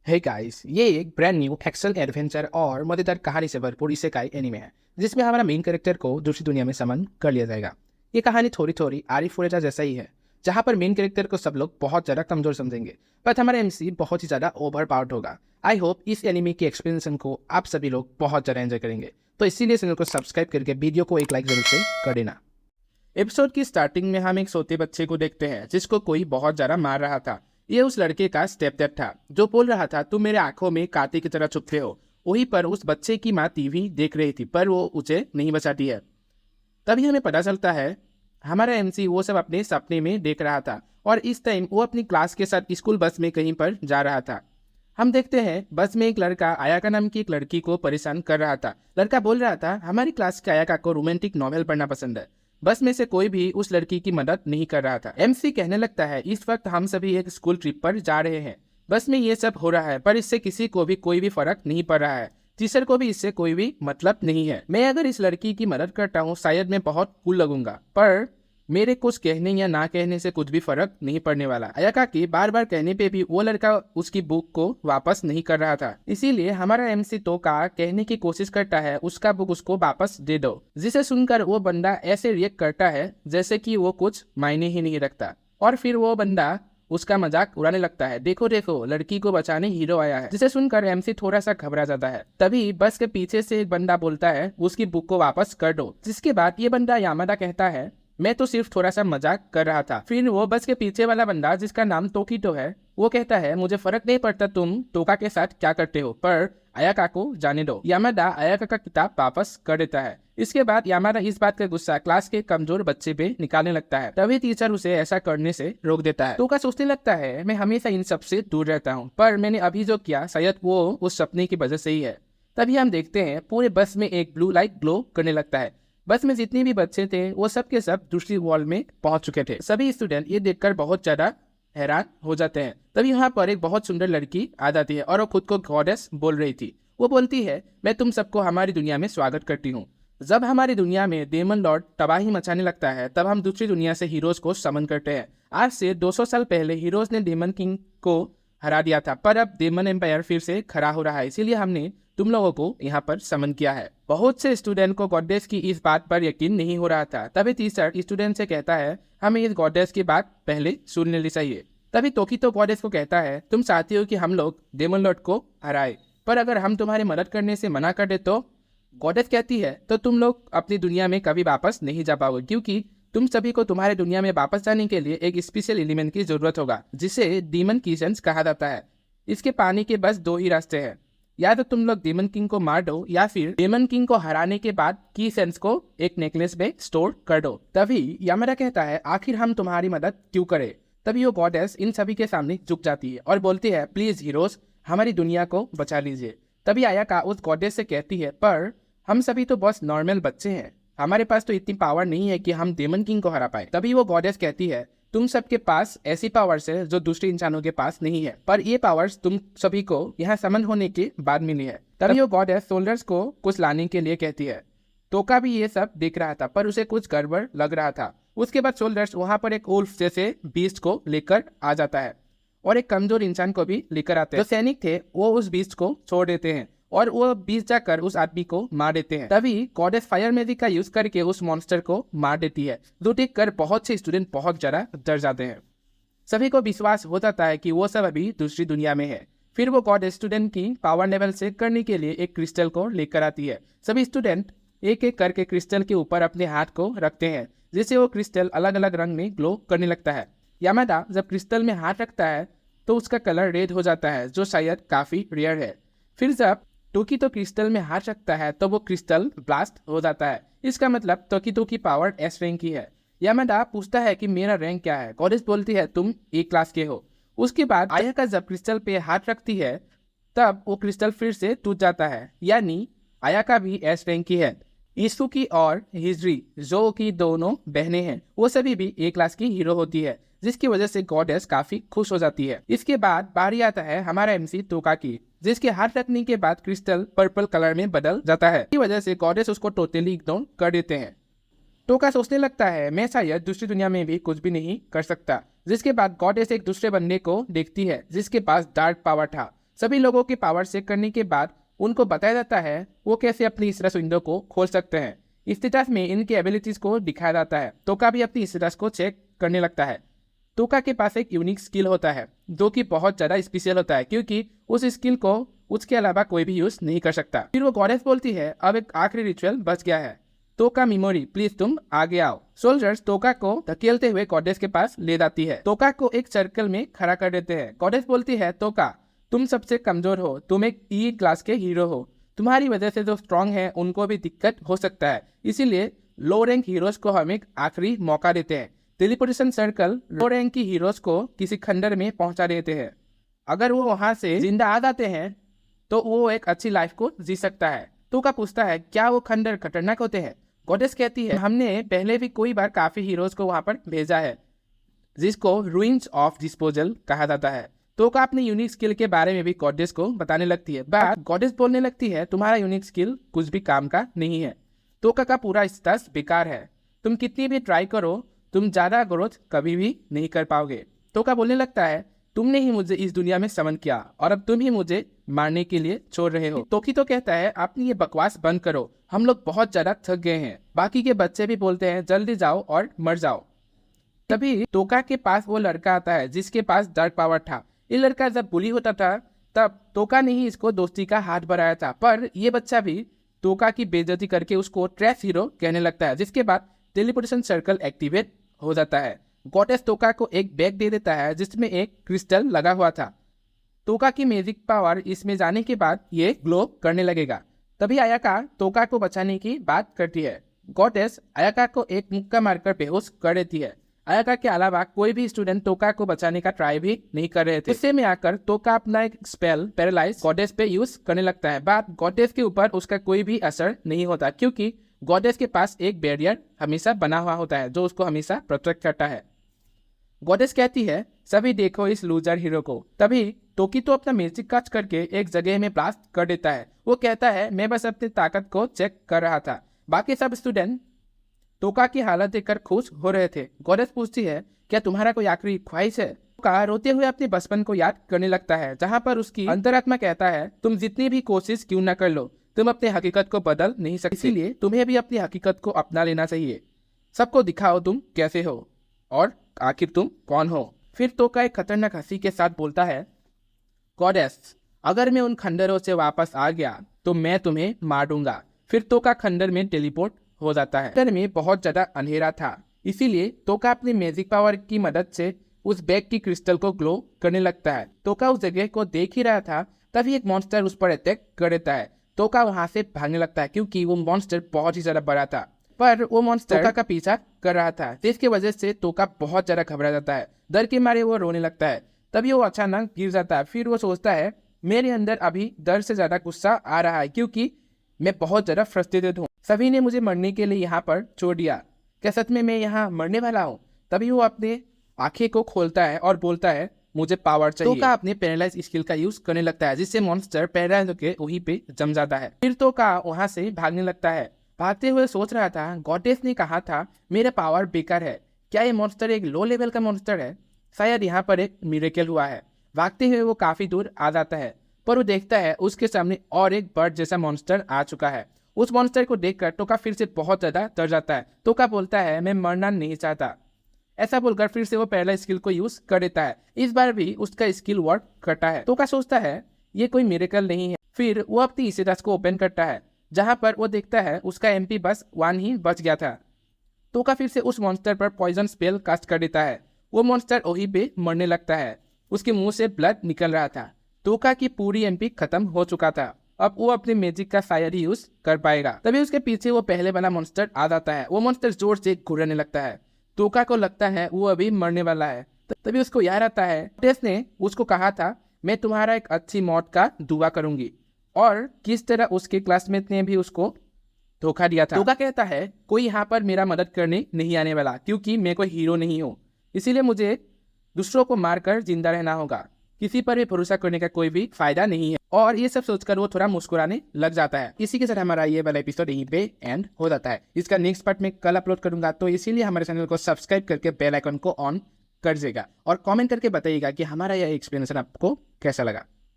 Hey guys, ये एक brand new action adventure और मजेदार कहानी से भरपूर इसेकाई एनीमे है जिसमें हमारा मेन कैरेक्टर को दूसरी दुनिया में समन कर लिया जाएगा। ये कहानी थोड़ी थोड़ी आरी फुरेजा जैसा ही है, जहाँ पर मेन कैरेक्टर को सब लोग बहुत ज़्यादा कमजोर समझेंगे, बट हमारा एमसी बहुत ही ज़्यादा ओवर पावर्ड होगा। आई होप इस एनीमे की एक्सपीरियंस को आप सभी लोग बहुत ज़्यादा एंजॉय करेंगे, तो इसीलिए चैनल को सब्सक्राइब करके वीडियो को एक लाइक जरूर से कर देना। एपिसोड की स्टार्टिंग में हम एक सोते बच्चे को देखते हैं जिसको कोई बहुत ज़्यादा मार रहा था। ये उस लड़के का स्टेप डैड था जो बोल रहा था तुम मेरे आंखों में कांटे की तरह छुपते हो। वहीं पर उस बच्चे की माँ टीवी देख रही थी पर वो उसे नहीं बचाती है। तभी हमें पता चलता है हमारा एमसी वो सब अपने सपने में देख रहा था और इस टाइम वो अपनी क्लास के साथ स्कूल बस में कहीं पर जा रहा था। हम देखते हैं बस में एक लड़का आयाका नाम की एक लड़की को परेशान कर रहा था। लड़का बोल रहा था हमारी क्लास के आयाका को रोमांटिक नॉवेल पढ़ना पसंद है। बस में से कोई भी उस लड़की की मदद नहीं कर रहा था। एमसी कहने लगता है इस वक्त हम सभी एक स्कूल ट्रिप पर जा रहे हैं, बस में ये सब हो रहा है पर इससे किसी को भी कोई भी फर्क नहीं पड़ रहा है। टीचर को भी इससे कोई भी मतलब नहीं है। मैं अगर इस लड़की की मदद करता हूँ शायद मैं बहुत कूल लगूंगा, पर मेरे कुछ कहने या ना कहने से कुछ भी फर्क नहीं पड़ने वाला। अयाका के बार बार कहने पे भी वो लड़का उसकी बुक को वापस नहीं कर रहा था, इसीलिए हमारा एमसी तोका कहने की कोशिश करता है उसका बुक उसको वापस दे दो, जिसे सुनकर वो बंदा ऐसे रिएक्ट करता है जैसे कि वो कुछ मायने ही नहीं रखता और फिर वो बंदा उसका मजाक उड़ाने लगता है। देखो देखो लड़की को बचाने हीरो आया है, जिसे सुनकर एमसी थोड़ा सा घबरा जाता है। तभी बस के पीछे से एक बंदा बोलता है उसकी बुक को वापस कर दो, जिसके बाद ये बंदा यामादा कहता है मैं तो सिर्फ थोड़ा सा मजाक कर रहा था। फिर वो बस के पीछे वाला बंदा जिसका नाम तोकीटो है वो कहता है मुझे फर्क नहीं पड़ता तुम तोका के साथ क्या करते हो, पर अयाका को जाने दो। यामादा अयाका का किताब वापस कर देता है। इसके बाद यामादा इस बात का गुस्सा क्लास के कमजोर बच्चे पे निकालने लगता है। तभी टीचर उसे ऐसा करने से रोक देता है। तोका सोचने लगता है मैं हमेशा इन सब से दूर रहता हूँ, पर मैंने अभी जो किया शायद वो उस सपने की वजह से ही है। तभी हम देखते हैं पूरे बस में एक ब्लू लाइट ग्लो करने लगता है। बस में जितने भी बच्चे थे वो सब के सब दूसरी वॉल में पहुंच चुके थे। सभी स्टूडेंट ये देखकर बहुत ज्यादा हैरान हो जाते हैं। तभी यहाँ पर एक बहुत सुंदर लड़की आ जाती है और वो खुद को गॉडेस बोल रही थी। वो बोलती है मैं तुम सबको हमारी दुनिया में स्वागत करती हूँ। जब हमारी दुनिया में डेमन लॉर्ड तबाही मचाने लगता है तब हम दूसरी दुनिया से हीरोज को समन करते हैं। आज से 200 साल पहले हीरोज ने डेमन किंग को हरा दिया था, पर अब डेमन एम्पायर फिर से खड़ा हो रहा है, इसीलिए हमने तुम लोगों को यहाँ पर समन किया है। बहुत से स्टूडेंट को गॉडेस की इस बात पर यकीन नहीं हो रहा था। तभी टीचर स्टूडेंट से कहता है हमें इस गॉडेस की बात पहले सुन लेनी चाहिए। तभी तोकीटो गॉडेस को कहता है तुम चाहती हो कि हम लोग डेमन लॉर्ड को हराए, पर अगर हम तुम्हारी मदद करने से मना कर दे तो? गॉडेस कहती है तो तुम लोग अपनी दुनिया में कभी वापस नहीं जा पाओगे, क्योंकि तुम सभी को तुम्हारी दुनिया में वापस जाने के लिए एक स्पेशल एलिमेंट की जरूरत होगा जिसे डीमन कीसेंस कहा जाता है। इसके पाने के बस 2 ही रास्ते हैं, या तो तुम लोग डेमन किंग को मार दो या फिर डेमन किंग को हराने के बाद की सेंस को एक नेकलेस में स्टोर कर दो। तभी यामादा कहता है आखिर हम तुम्हारी मदद क्यों करें। तभी वो गॉडेस इन सभी के सामने झुक जाती है और बोलती है प्लीज हीरोज हमारी दुनिया को बचा लीजिए। तभी अयाका उस गॉडेस से कहती है पर हम सभी तो बस नॉर्मल बच्चे हैं, हमारे पास तो इतनी पावर नहीं है कि हम डेमन किंग को हरा पाए। तभी वो गॉडेस कहती है तुम सबके पास ऐसी पावर्स है जो दूसरे इंसानों के पास नहीं है, पर ये पावर्स तुम सभी को यहाँ समन होने के बाद मिली है। तभी वो गॉडेस सोल्जर्स को कुछ लाने के लिए कहती है। तोका भी ये सब देख रहा था पर उसे कुछ गड़बड़ लग रहा था। उसके बाद सोल्जर्स वहां पर एक वुल्फ जैसे बीस्ट को लेकर आ जाता है और एक कमजोर इंसान को भी लेकर आते हैं। जो सैनिक थे वो उस बीस्ट को छोड़ देते हैं और वो बीच जाकर उस आदमी को मार देते हैं। तभी गॉडेस फायर मैजिक का यूज करके उस मॉन्स्टर को मार देती है, जो देखकर बहुत से स्टूडेंट बहुत ज्यादा डर जाते हैं। सभी को विश्वास हो जाता है कि वो सब अभी दूसरी दुनिया में है। फिर वो गॉडेस स्टूडेंट की पावर लेवल चेक करने के लिए एक क्रिस्टल को लेकर आती है। सभी स्टूडेंट एक एक करके क्रिस्टल के ऊपर अपने हाथ को रखते हैं, जिससे वो क्रिस्टल अलग अलग रंग में ग्लो करने लगता है। यामादा जब क्रिस्टल में हाथ रखता है तो उसका कलर रेड हो जाता है, जो शायद काफी रेयर है। फिर जब तोकीटो क्रिस्टल में हाथ रखता है तो वो क्रिस्टल ब्लास्ट हो जाता है। इसका मतलब तोकीटो की पावर एस रैंक की है। यामादा पूछता है कि मेरा रैंक क्या है। गॉडेस बोलती है तुम ए क्लास के हो। उसके बाद अयाका जब क्रिस्टल पे हाथ रखती है तब वो क्रिस्टल फिर से टूट जाता है, यानी अयाका भी एस रैंक की है। इसुकी और हिजरी जो की दोनों बहनें हैं वो सभी भी ए क्लास की हीरो होती है, जिसकी वजह से गॉडेस काफी खुश हो जाती है। इसके बाद बारी आता है हमारा एमसी तोका की, जिसके हाथ रखने के बाद क्रिस्टल पर्पल कलर में बदल जाता है। इसी वजह से गॉडेस उसको टोटली इग्नोर कर देते हैं। टोका सोचने लगता है मैं शायद दूसरी दुनिया में भी कुछ भी नहीं कर सकता। जिसके बाद गॉडेस एक दूसरे बंदे को देखती है जिसके पास डार्क पावर था, सभी लोगों की पावर चेक करने के बाद उनको बताया जाता है वो कैसे अपनी स्टेटस विंडो को खोल सकते हैं। स्टेटस में इनकी एबिलिटीज को दिखाया जाता है। तोका भी अपनी स्टेटस को चेक करने लगता है। तोका के पास एक यूनिक स्किल होता है जो कि बहुत ज़्यादा स्पेशल होता है, क्योंकि उस स्किल को उसके अलावा कोई भी यूज़ नहीं कर सकता। फिर वो गॉडेस बोलती है अब एक आखिरी रिचुअल बच गया है, तोका मेमोरी प्लीज तुम आगे आओ। सोल्जर्स तोका को धकेलते हुए गॉडेस के पास ले जाती है। तोका को एक सर्कल में खड़ा कर देते हैं। गॉडेस बोलती है तोका तुम सबसे कमजोर हो, तुम एक ई क्लास के हीरो हो, तुम्हारी वजह से जो स्ट्रांग है उनको भी दिक्कत हो सकता है, इसीलिए लो रैंक हीरोज को हम एक आखिरी मौका देते हैं। टेलीपोर्टेशन सर्कल लो रैंक की हीरोज को किसी खंडर में पहुंचा देते हैं। अगर वो वहां से जिंदा आ जाते हैं तो वो एक अच्छी लाइफ को जी सकता है। तोका पूछता है क्या वो खंडर खतरनाक होते हैं? गॉडेस कहती है हमने पहले भी कोई बार काफी हीरोज को वहां पर भेजा है जिसको रूइंस ऑफ डिस्पोजल कहा जाता है। तोका अपने यूनिक स्किल के बारे में भी गॉडेस को बताने लगती है। बट गॉडेस बोलने लगती है तुम्हारा यूनिक स्किल कुछ भी काम का नहीं है। तोका का पूरा स्टेटस बेकार है, तुम कितनी भी ट्राई करो तुम ज्यादा ग्रोथ कभी भी नहीं कर पाओगे। तोका बोलने लगता है तुमने ही मुझे इस दुनिया में समन किया और अब तुम ही मुझे मारने के लिए छोड़ रहे हो। तोकी तो कहता है अपनी ये बकवास बंद करो, हम लोग बहुत ज्यादा थक गए हैं। बाकी के बच्चे भी बोलते हैं जल्दी जाओ और मर जाओ। तभी तोका के पास वो लड़का आता है जिसके पास डार्क पावर था। ये लड़का जब बुली होता था तब तोका ने ही इसको दोस्ती का हाथ बढ़ाया था, पर ये बच्चा भी तोका की बेइज्जती करके उसको ट्रैश हीरो कहने लगता है, जिसके बाद टेलीपोर्टेशन सर्कल एक्टिवेट हो जाता है। गॉडेस तोका को एक बैग दे देता है जिसमें एक क्रिस्टल लगा हुआ था। तोका की मैजिक पावर इसमें जाने के बाद ये ग्लो करने लगेगा। तभी आयाका तोका को बचाने की बात करती है। गॉडेस आयाका को एक मुक्का मारकर बेहोश कर देती है। आयाका के अलावा कोई भी स्टूडेंट तोका को बचाने का ट्राई भी नहीं कर रहे थे। गुस्से में आकर तोका अपना एक स्पेल पैरालाइज गॉडेस पे यूज करने लगता है। बट गॉडेस के ऊपर उसका कोई भी असर नहीं होता, क्योंकि गॉडेस के पास एक बैरियर हमेशा बना हुआ होता है जो उसको हमेशा प्रोटेक्ट करता है। गॉडेस कहती है सभी देखो इस लूजर हीरो को। तभी तोकी तो अपना मैजिक कास्ट करके एक जगह में ब्लास्ट कर देता है। वो कहता है मैं बस अपनी ताकत को चेक कर रहा था। बाकी सब स्टूडेंट तोका की हालत देखकर खुश हो रहे थे। गॉडेस पूछती है क्या तुम्हारा कोई आखिरी ख्वाहिश है? तोका रोते हुए अपने बचपन को याद करने लगता है, जहाँ पर उसकी अंतरात्मा कहता है तुम जितनी भी कोशिश क्यों न कर लो तुम अपनी हकीकत को बदल नहीं सकते, इसीलिए तुम्हें भी अपनी हकीकत को अपना लेना चाहिए। सबको दिखाओ तुम कैसे हो और आखिर तुम कौन हो। फिर तोका एक खतरनाक हंसी के साथ बोलता है गॉडेस अगर मैं उन खंडरों से वापस आ गया तो मैं तुम्हें मार दूंगा। फिर तोका खंडर में टेलीपोर्ट हो जाता है। खंडर में बहुत ज्यादा अंधेरा था, इसीलिए तोका अपनी मैजिक पावर की मदद से उस बैग की क्रिस्टल को ग्लो करने लगता है। तोका उस जगह को देख ही रहा था, तभी एक मॉन्स्टर उस पर अटैक कर देता है। तोका वहां से भागने लगता है क्योंकि वो मॉन्स्टर बहुत ही ज्यादा बड़ा था, पर वो मॉन्स्टर तोका का पीछा कर रहा था, जिसकी वजह से तोका बहुत ज्यादा घबरा जाता है। डर के मारे वो रोने लगता है। तभी वो अचानक गिर जाता है। फिर वो सोचता है मेरे अंदर अभी डर से ज्यादा गुस्सा आ रहा है क्योंकि मैं बहुत ज्यादा फ्रस्ट्रेटेड हूँ। सभी ने मुझे मरने के लिए यहाँ पर छोड़ दिया, क्या सच में मैं यहाँ मरने वाला हूँ? तभी वो अपने आंखें को खोलता है और बोलता है मुझे पावर चाहिए। तोका अपने पैरालाइज स्किल का यूज करने लगता है, जिससे मॉन्स्टर पैरालाइज होकर वहीं पे जम जाता है। फिर तोका वहां से भागने लगता है। भागते हुए सोच रहा था गॉडेस ने कहा था मेरा पावर बेकार है, क्या ये मॉन्स्टर एक लो लेवल का मॉन्स्टर है? शायद यहाँ पर एक मिरेकल हुआ है। भागते हुए वो काफी दूर आ जाता है, पर वो देखता है उसके सामने और एक बर्ड जैसा मॉन्स्टर आ चुका है। उस मॉन्स्टर को देखकर तोका फिर से बहुत ज्यादा डर जाता है। तोका बोलता है मैं मरना नहीं चाहता। ऐसा बोलकर फिर से वो पहला स्किल को यूज कर देता है। इस बार भी उसका स्किल वर्क करता है। तोका सोचता है ये कोई मिरेकल नहीं है। फिर वो अपनी स्टेटस को ओपन करता है, जहां पर वो देखता है उसका एमपी बस 1 ही बच गया था। तोका फिर से उस मॉन्स्टर पर पॉइजन स्पेल कास्ट कर देता है। वो मॉन्स्टर वहीं पे मरने लगता है। उसके मुंह से ब्लड निकल रहा था। तोका की पूरी एमपी खत्म हो चुका था। अब वो अपने मैजिक का शायद ही यूज कर पाएगा। तभी उसके पीछे वो पहले वाला मॉन्स्टर आ जाता है। वो मॉन्स्टर जोर से घुरने लगता है। तोका को लगता है वो अभी मरने वाला है। तभी उसको याद आता है टेस ने उसको कहा था मैं तुम्हारा एक अच्छी मौत का दुआ करूंगी, और किस तरह उसके क्लासमेट ने भी उसको धोखा दिया था। तोका कहता है कोई यहाँ पर मेरा मदद करने नहीं आने वाला, क्योंकि मैं कोई हीरो नहीं हूँ, इसीलिए मुझे दूसरों को मारकर जिंदा रहना होगा। किसी पर भी भरोसा करने का कोई भी फायदा नहीं है। और ये सब सोचकर वो थोड़ा मुस्कुराने लग जाता है। इसी के साथ हमारा ये वाला एपिसोड यहीं पे एंड हो जाता है। इसका नेक्स्ट पार्ट में कल अपलोड करूंगा, तो इसीलिए हमारे चैनल को सब्सक्राइब करके बेल आइकन को ऑन कर देगा और कमेंट करके बताइएगा कि हमारा यह एक्सप्लेनेशन आपको कैसा लगा।